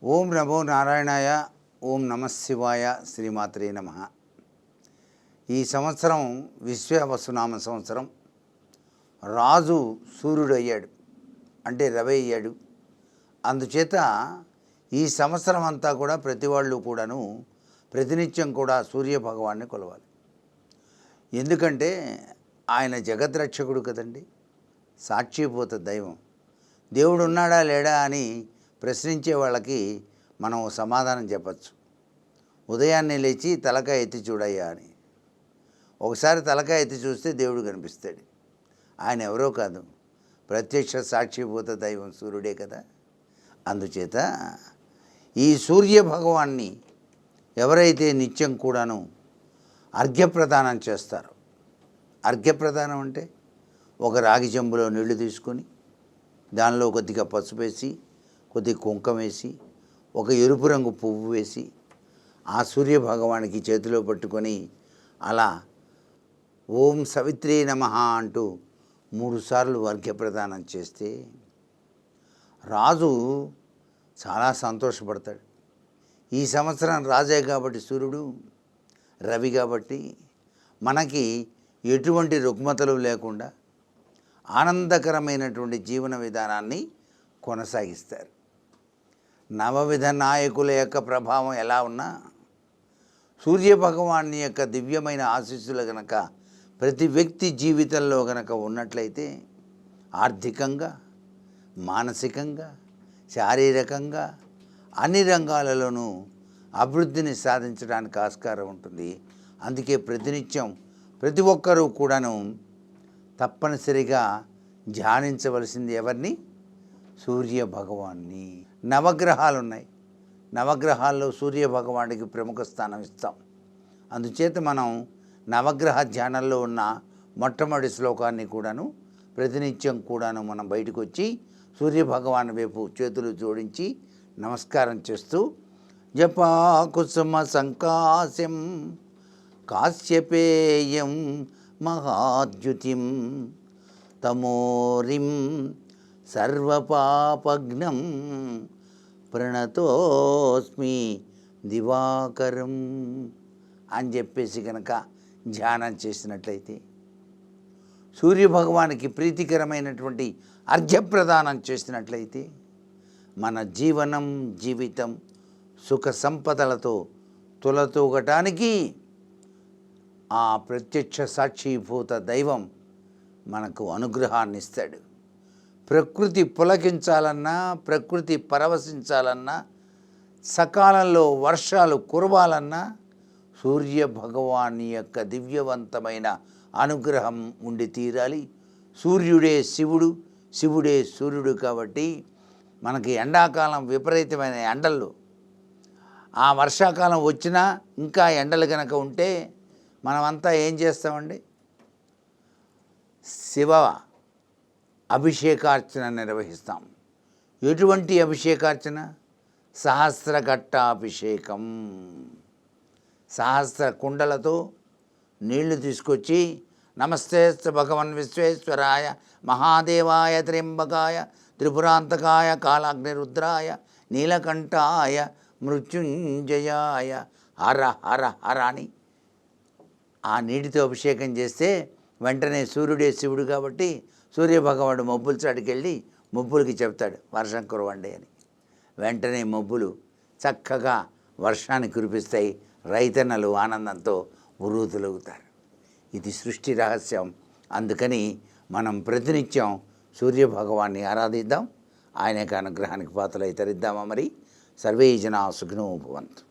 ఓం నమో నారాయణాయ. ఓం నమఃశివాయ. శ్రీమాత్రే నమః. ఈ సంవత్సరం విశ్వావసునామ సంవత్సరం. రాజు సూర్యుడు అయ్యాడు, అంటే రవి అయ్యాడు. అందుచేత ఈ సంవత్సరం అంతా కూడా ప్రతి వాళ్ళు కూడాను ప్రతినిత్యం కూడా సూర్యభగవాన్ని కొలవాలి. ఎందుకంటే ఆయన జగద్రక్షకుడు కదండి, సాక్షిభూత దైవం. దేవుడు ఉన్నాడా లేడా అని ప్రశ్నించే వాళ్ళకి మనం సమాధానం చెప్పచ్చు. ఉదయాన్నే లేచి తలకాయ ఎత్తి చూడయ్యా అని. ఒకసారి తలకాయ ఎత్తి చూస్తే దేవుడు కనిపిస్తాడు. ఆయన ఎవరో కాదు, ప్రత్యక్ష సాక్షిభూత దైవం సూర్యుడే కదా. అందుచేత ఈ సూర్య భగవాన్ని ఎవరైతే నిత్యం కూడాను అర్ఘ్యప్రదానం చేస్తారో, అర్ఘ్యప్రదానం అంటే ఒక రాగి చెంబులో నీళ్లు తీసుకొని దానిలో కొద్దిగా పసుపు వేసి, కొద్దిగా కుంకుమ వేసి, ఒక ఎరుపు రంగు పువ్వు వేసి ఆ సూర్యభగవానికి చేతిలో పట్టుకొని అలా ఓం సవిత్రే నమః అంటూ 3 సార్లు అర్ఘ్యప్రదానం చేస్తే రాజు చాలా సంతోషపడతాడు. ఈ సంవత్సరం రాజే కాబట్టి సూర్యుడు, రవి కాబట్టి మనకి ఎటువంటి రుగ్మతలు లేకుండా ఆనందకరమైనటువంటి జీవన విధానాన్ని కొనసాగిస్తారు. నవవిధ నాయకుల యొక్క ప్రభావం ఎలా ఉన్నా సూర్యభగవాన్ని యొక్క దివ్యమైన ఆశీస్సులు గనక ప్రతి వ్యక్తి జీవితంలో గనక ఉన్నట్లయితే ఆర్థికంగా, మానసికంగా, శారీరకంగా అన్ని రంగాలలోనూ అభివృద్ధిని సాధించడానికి ఆస్కారం ఉంటుంది. అందుకే ప్రతినిత్యం ప్రతి ఒక్కరూ కూడాను తప్పనిసరిగా ధ్యానించవలసింది ఎవరిని? సూర్య భగవాన్ని. నవగ్రహాలు ఉన్నాయి, నవగ్రహాల్లో సూర్య భగవానికి ప్రముఖ స్థానం ఇస్తాం. అందుచేత మనం నవగ్రహ ధ్యానంలో ఉన్న మొట్టమొదటి శ్లోకాన్ని కూడాను ప్రతినిత్యం కూడాను మనం బయటకు వచ్చి సూర్యభగవాన్ వైపు చేతులు జోడించి నమస్కారం చేస్తూ జపా కుసుమ సంకాశం కాశ్యపేయం మహాద్యుతిం తమోరిం సర్వపాపఘ్నం ప్రణతోస్మి దివాకరం అని చెప్పేసి కనుక ధ్యానం చేసినట్లయితే, సూర్యభగవానికి ప్రీతికరమైనటువంటి అర్ఘ్యప్రదానం చేసినట్లయితే మన జీవితం సుఖ సంపదలతో తులతూగటానికి ఆ ప్రత్యక్ష సాక్షిభూత దైవం మనకు అనుగ్రహాన్ని ఇస్తాడు. ప్రకృతి పులకించాలన్నా, ప్రకృతి పరవశించాలన్నా, సకాలంలో వర్షాలు కురవాలన్నా సూర్య భగవాని యొక్క దివ్యవంతమైన అనుగ్రహం ఉండి తీరాలి. సూర్యుడే శివుడు, శివుడే సూర్యుడు కాబట్టి మనకి ఎండాకాలం విపరీతమైన ఎండలు, ఆ వర్షాకాలం వచ్చినా ఇంకా ఎండలు కనుక ఉంటే మనమంతా ఏం చేస్తామండి? శివ అభిషేకార్చన నిర్వహిస్తాం. ఎటువంటి అభిషేకార్చన? సహస్రఘట్టాభిషేకం. సహస్ర కుండలతో నీళ్లు తీసుకొచ్చి నమస్తేస్తు భగవన్ విశ్వేశ్వరాయ మహాదేవాయ త్ర్యంబకాయ త్రిపురాంతకాయ కాలాగ్నిరుద్రాయ నీలకంఠాయ మృత్యుంజయాయ హర హర హర అని ఆ నీటితో అభిషేకం చేస్తే వెంటనే సూర్యుడే శివుడు కాబట్టి సూర్యభగవానుడు మబ్బుల చాటుకి వెళ్ళి మబ్బులకి చెప్తాడు వర్షం కురవండి అని. వెంటనే మబ్బులు చక్కగా వర్షాన్ని కురిపిస్తాయి. రైతన్నలు ఆనందంతో ఉర్రూతలవుతారు. ఇది సృష్టి రహస్యం. అందుకని మనం ప్రతినిత్యం సూర్యభగవాన్ని ఆరాధిద్దాం. ఆయన యొక్క అనుగ్రహానికి పాత్రలై తరిద్దామా మరి. సర్వే జనా సుఖినో భవంతు.